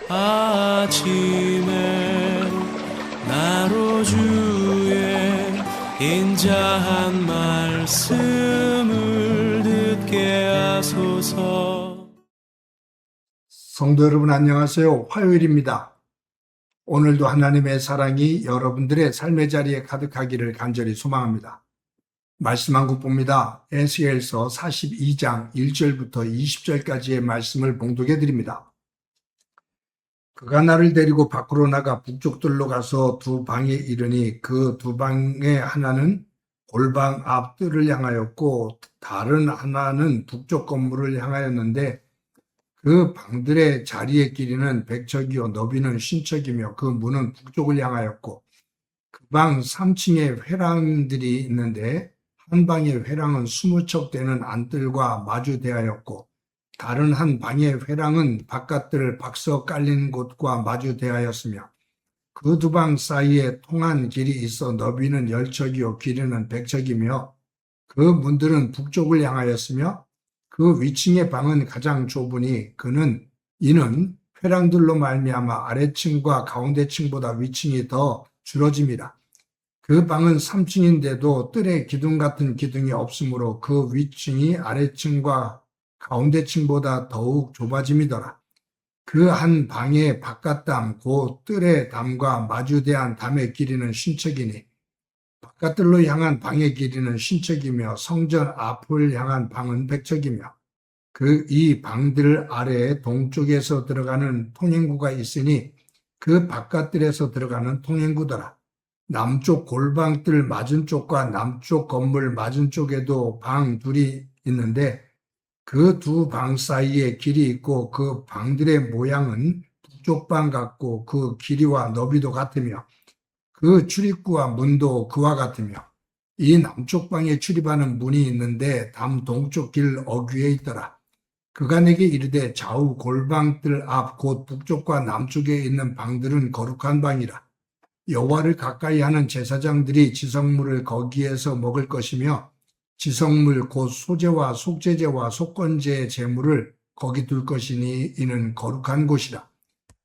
아침에 나로 주의 인자한 말씀을 듣게 하소서. 성도 여러분 안녕하세요. 화요일입니다. 오늘도 하나님의 사랑이 여러분들의 삶의 자리에 가득하기를 간절히 소망합니다. 말씀 한 국 봅니다. 에스겔서 42장 1절부터 20절까지의 말씀을 봉독해 드립니다. 그가 나를 데리고 밖으로 나가 북쪽들로 가서 두 방에 이르니 그 두 방의 하나는 골방 앞 뜰을 향하였고 다른 하나는 북쪽 건물을 향하였는데 그 방들의 자리의 길이는 100척이요 너비는 50척이며 그 문은 북쪽을 향하였고 그 방 3층에 회랑들이 있는데 한 방의 회랑은 20척 되는 안뜰과 마주 대하였고 다른 한 방의 회랑은 바깥뜰 박서 깔린 곳과 마주 대하였으며 그 두 방 사이에 통한 길이 있어 너비는 10척이요 길이는 100척이며 그 문들은 북쪽을 향하였으며 그 위층의 방은 가장 좁으니 이는 회랑들로 말미암아 아래층과 가운데층보다 위층이 더 줄어짐이라. 그 방은 3층인데도 뜰에 기둥 같은 기둥이 없으므로 그 위층이 아래층과 가운데층보다 더욱 좁아짐이더라. 그 한 방의 바깥담 곧 뜰의 담과 마주대한 담의 길이는 50척이니 바깥뜰로 향한 방의 길이는 50척이며 성전 앞을 향한 방은 100척이며 이 방들 아래에 동쪽에서 들어가는 통행구가 있으니 그 바깥뜰에서 들어가는 통행구더라. 남쪽 골방뜰 맞은쪽과 남쪽 건물 맞은쪽에도 방 둘이 있는데 그 두 방 사이에 길이 있고 그 방들의 모양은 북쪽 방 같고 그 길이와 너비도 같으며 그 출입구와 문도 그와 같으며 이 남쪽 방에 출입하는 문이 있는데 담 동쪽 길 어귀에 있더라. 그가 내게 이르되 좌우 골방뜰 앞 곧 북쪽과 남쪽에 있는 방들은 거룩한 방이라. 여호와를 가까이 하는 제사장들이 지성물을 거기에서 먹을 것이며 지성물 곧 소제와 속제제와 속건제의 제물을 거기 둘 것이니 이는 거룩한 곳이라.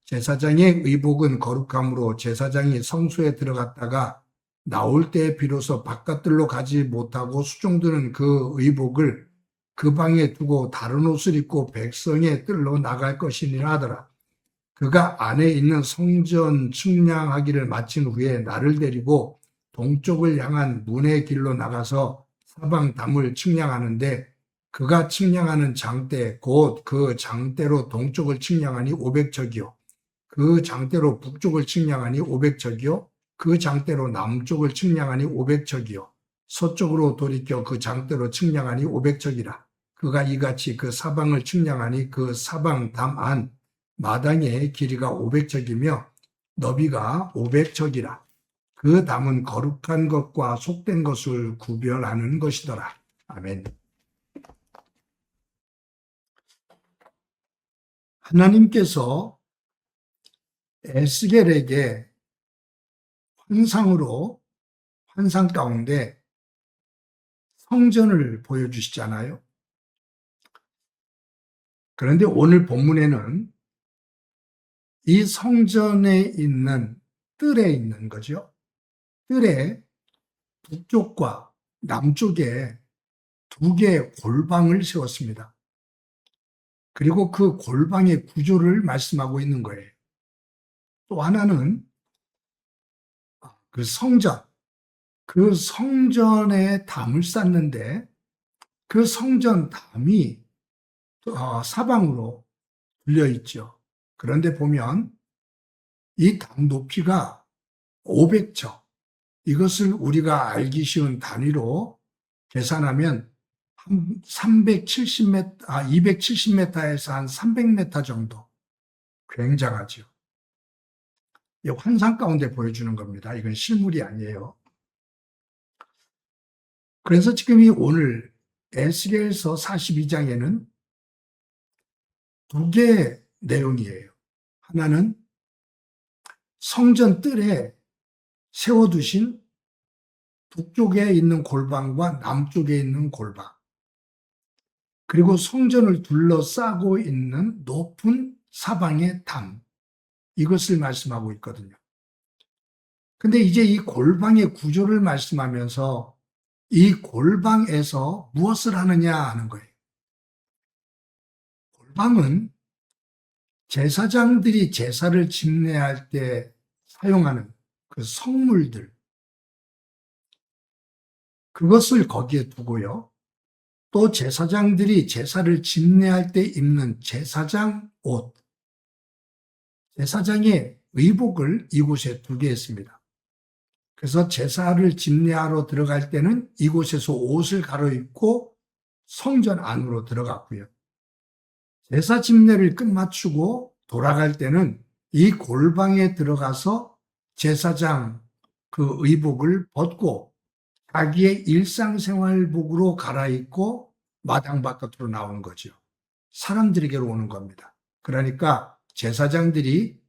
제사장의 의복은 거룩함으로 제사장이 성소에 들어갔다가 나올 때 비로소 바깥들로 가지 못하고 수종드는 그 의복을 그 방에 두고 다른 옷을 입고 백성의 뜰로 나갈 것이니라 하더라. 그가 안에 있는 성전 측량하기를 마친 후에 나를 데리고 동쪽을 향한 문의 길로 나가서 사방 담을 측량하는데 그가 측량하는 장대 곧 그 장대로 동쪽을 측량하니 500척이요 그 장대로 북쪽을 측량하니 500척이요 그 장대로 남쪽을 측량하니 500척이요 서쪽으로 돌이켜 그 장대로 측량하니 500척이라. 그가 이같이 그 사방을 측량하니 그 사방 담 안 마당의 길이가 500척이며 너비가 500척이라. 그 담은 거룩한 것과 속된 것을 구별하는 것이더라. 아멘. 하나님께서 에스겔에게 환상 가운데 성전을 보여주시잖아요. 그런데 오늘 본문에는 이 성전에 있는 뜰에 있는 거죠. 뜰에 북쪽과 남쪽에 두 개의 골방을 세웠습니다. 그리고 그 골방의 구조를 말씀하고 있는 거예요. 또 하나는 그 성전에 담을 쌓는데 그 성전 담이 사방으로 둘려 있죠. 그런데 보면 이 담 높이가 500척, 이것을 우리가 알기 쉬운 단위로 계산하면 한 270m에서 한 300m 정도. 굉장하죠. 이 환상 가운데 보여주는 겁니다. 이건 실물이 아니에요. 그래서 지금 오늘 에스겔서 42장에는 두 개의 내용이에요. 하나는 성전 뜰에 세워두신 북쪽에 있는 골방과 남쪽에 있는 골방, 그리고 성전을 둘러싸고 있는 높은 사방의 담, 이것을 말씀하고 있거든요. 근데 이제 이 골방의 구조를 말씀하면서 이 골방에서 무엇을 하느냐 하는 거예요. 골방은 제사장들이 제사를 집례할 때 사용하는 그 성물들, 그것을 거기에 두고요. 또 제사장들이 제사를 집례할 때 입는 제사장 옷, 제사장의 의복을 이곳에 두게 했습니다. 그래서 제사를 집례하러 들어갈 때는 이곳에서 옷을 갈아입고 성전 안으로 들어갔고요. 제사 집례를 끝마치고 돌아갈 때는 이 골방에 들어가서 제사장 그 의복을 벗고 자기의 일상생활복으로 갈아입고 마당 바깥으로 나오는 거죠. 사람들에게로 오는 겁니다. 그러니까 제사장들이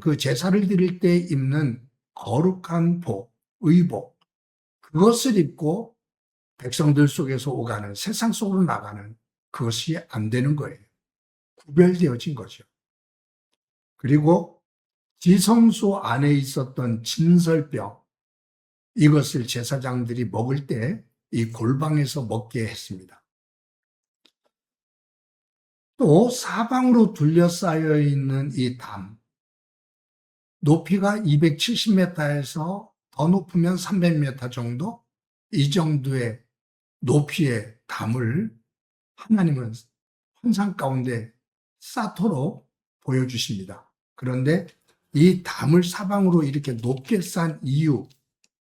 그 제사를 드릴 때 입는 거룩한 복, 의복, 그것을 입고 백성들 속에서 오가는, 세상 속으로 나가는, 그것이 안 되는 거예요. 구별되어진 거죠. 그리고 지성소 안에 있었던 진설병, 이것을 제사장들이 먹을 때 이 골방에서 먹게 했습니다. 또 사방으로 둘러싸여 있는 이 담, 높이가 270m에서 더 높으면 300m 정도, 이 정도의 높이의 담을 하나님은 환상 가운데 쌓도록 보여주십니다. 그런데 이 담을 사방으로 이렇게 높게 쌓은 이유,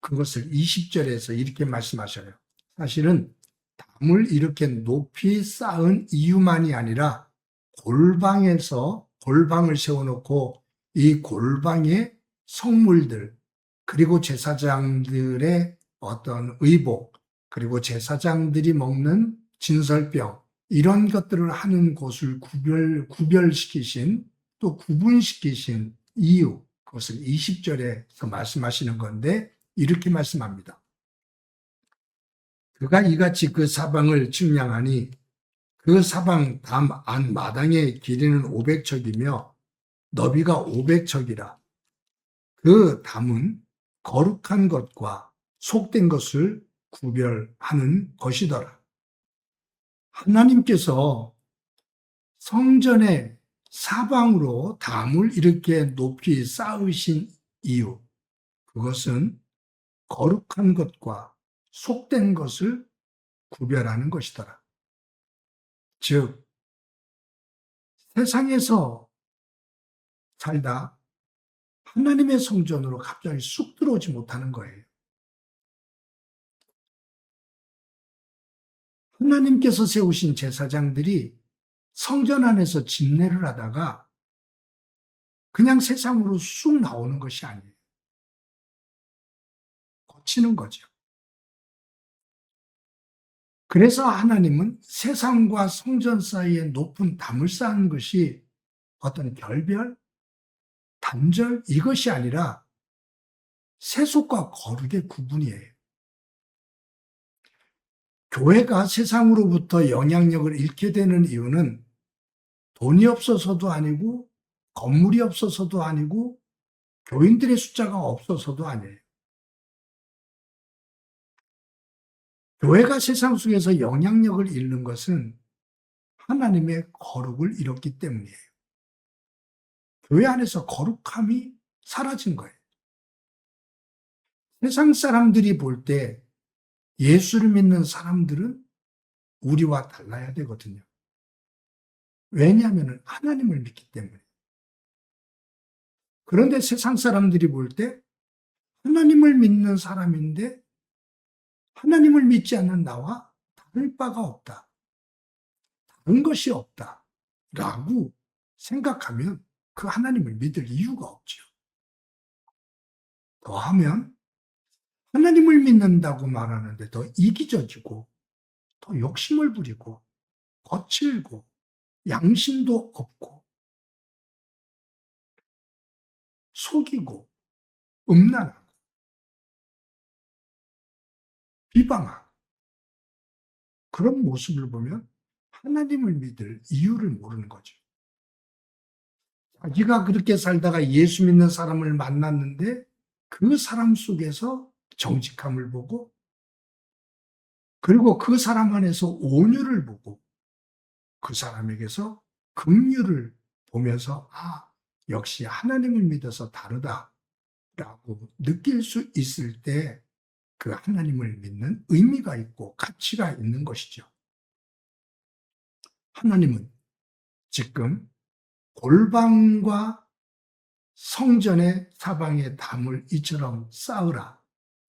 그것을 20절에서 이렇게 말씀하셔요. 사실은 담을 이렇게 높이 쌓은 이유만이 아니라 골방을 세워놓고 이 골방의 성물들, 그리고 제사장들의 어떤 의복, 그리고 제사장들이 먹는 진설병, 이런 것들을 하는 곳을 구별시키신, 또 구분시키신 이유, 그것을 20절에서 말씀하시는 건데 이렇게 말씀합니다. 그가 이같이 그 사방을 측량하니 그 사방 담 안 마당의 길이는 500척이며 너비가 500척이라. 그 담은 거룩한 것과 속된 것을 구별하는 것이더라. 하나님께서 성전의 사방으로 담을 이렇게 높이 쌓으신 이유, 그것은 거룩한 것과 속된 것을 구별하는 것이더라. 즉, 세상에서 살다 하나님의 성전으로 갑자기 쑥 들어오지 못하는 거예요. 하나님께서 세우신 제사장들이 성전 안에서 집례를 하다가 그냥 세상으로 쑥 나오는 것이 아니에요. 거치는 거죠. 그래서 하나님은 세상과 성전 사이에 높은 담을 쌓은 것이 어떤 결별, 단절, 이것이 아니라 세속과 거룩의 구분이에요. 교회가 세상으로부터 영향력을 잃게 되는 이유는 돈이 없어서도 아니고, 건물이 없어서도 아니고, 교인들의 숫자가 없어서도 아니에요. 교회가 세상 속에서 영향력을 잃는 것은 하나님의 거룩을 잃었기 때문이에요. 교회 안에서 거룩함이 사라진 거예요. 세상 사람들이 볼 때 예수를 믿는 사람들은 우리와 달라야 되거든요. 왜냐하면 하나님을 믿기 때문에. 그런데 세상 사람들이 볼 때 하나님을 믿는 사람인데 하나님을 믿지 않는 나와 다를 바가 없다. 다른 것이 없다. 라고 생각하면 그 하나님을 믿을 이유가 없죠. 더하면 하나님을 믿는다고 말하는데 더 이기적이고 더 욕심을 부리고 거칠고 양심도 없고 속이고 음란하고 비방하고 그런 모습을 보면 하나님을 믿을 이유를 모르는 거죠. 자기가 그렇게 살다가 예수 믿는 사람을 만났는데 그 사람 속에서 정직함을 보고 그리고 그 사람 안에서 온유를 보고 그 사람에게서 긍휼을 보면서 역시 하나님을 믿어서 다르다라고 느낄 수 있을 때 그 하나님을 믿는 의미가 있고 가치가 있는 것이죠. 하나님은 지금 골방과 성전의 사방에 담을 이처럼 쌓으라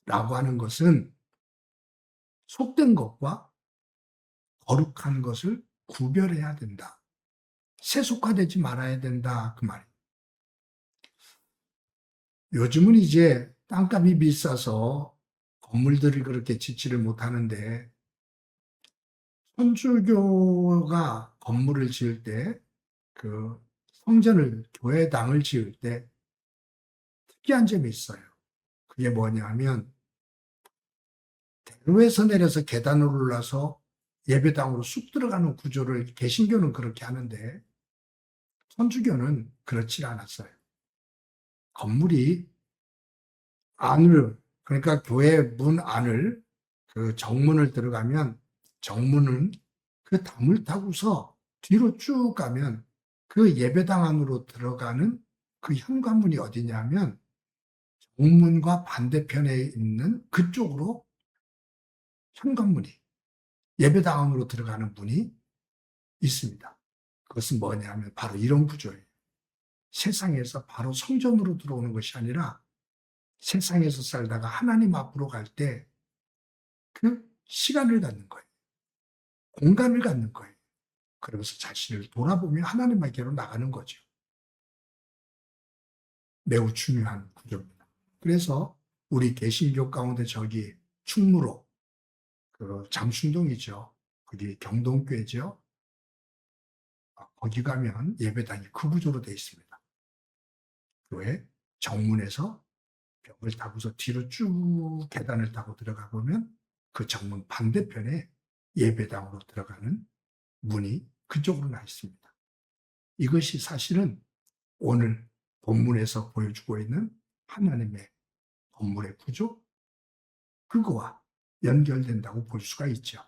라고 하는 것은 속된 것과 거룩한 것을 구별해야 된다. 세속화되지 말아야 된다. 그 말이에요. 요즘은 이제 땅값이 비싸서 건물들을 그렇게 짓지를 못하는데 천주교가 건물을 지을 때 그 성전을 교회당을 지을 때 특이한 점이 있어요. 그게 뭐냐면 대로에서 내려서 계단을 올라서 예배당으로 쑥 들어가는 구조를 개신교는 그렇게 하는데 천주교는 그렇지 않았어요. 건물이 안을 그러니까 교회 문 안을 그 정문을 들어가면 정문은 그 담을 타고서 뒤로 쭉 가면 그 예배당 안으로 들어가는 그 현관문이 어디냐면 정문과 반대편에 있는 그쪽으로 현관문이 예배당 안으로 들어가는 문이 있습니다. 그것은 뭐냐면 바로 이런 구조예요. 세상에서 바로 성전으로 들어오는 것이 아니라 세상에서 살다가 하나님 앞으로 갈 때 그 시간을 갖는 거예요. 공간을 갖는 거예요. 그러면서 자신을 돌아보며 하나님에게로 나가는 거죠. 매우 중요한 구조입니다. 그래서 우리 개신교 가운데 저기 충무로 그 장순동이죠. 거기 경동교회죠. 거기 가면 예배당이 그 구조로 되어 있습니다. 교회 정문에서 벽을 타고서 뒤로 쭉 계단을 타고 들어가 보면 그 정문 반대편에 예배당으로 들어가는 문이 그쪽으로 나 있습니다. 이것이 사실은 오늘 본문에서 보여주고 있는 하나님의 건물의 구조, 그거와 연결된다고 볼 수가 있죠.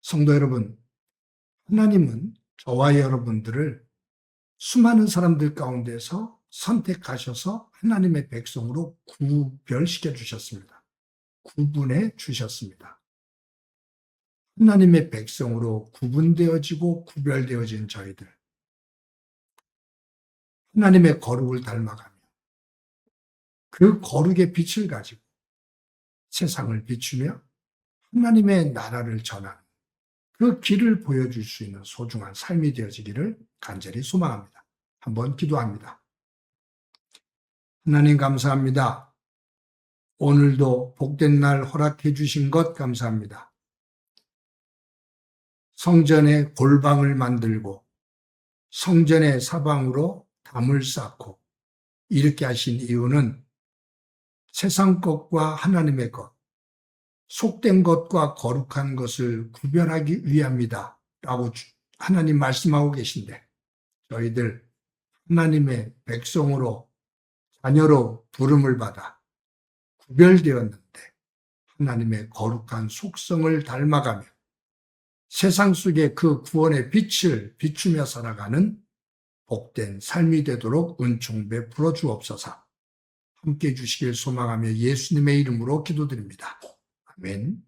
성도 여러분, 하나님은 저와 여러분들을 수많은 사람들 가운데서 선택하셔서 하나님의 백성으로 구별시켜 주셨습니다. 구분해 주셨습니다. 하나님의 백성으로 구분되어지고 구별되어진 저희들, 하나님의 거룩을 닮아가며 그 거룩의 빛을 가지고 세상을 비추며 하나님의 나라를 전하는 그 길을 보여줄 수 있는 소중한 삶이 되어지기를 간절히 소망합니다. 한번 기도합니다. 하나님 감사합니다. 오늘도 복된 날 허락해 주신 것 감사합니다. 성전에 골방을 만들고 성전의 사방으로 담을 쌓고 이렇게 하신 이유는 세상 것과 하나님의 것, 속된 것과 거룩한 것을 구별하기 위함이다 라고 하나님 말씀하고 계신데 저희들 하나님의 백성으로 자녀로 부름을 받아 구별되었는데 하나님의 거룩한 속성을 닮아가며 세상 속에 그 구원의 빛을 비추며 살아가는 복된 삶이 되도록 은총 베풀어 주옵소서. 함께 해주시길 소망하며 예수님의 이름으로 기도드립니다. 아멘.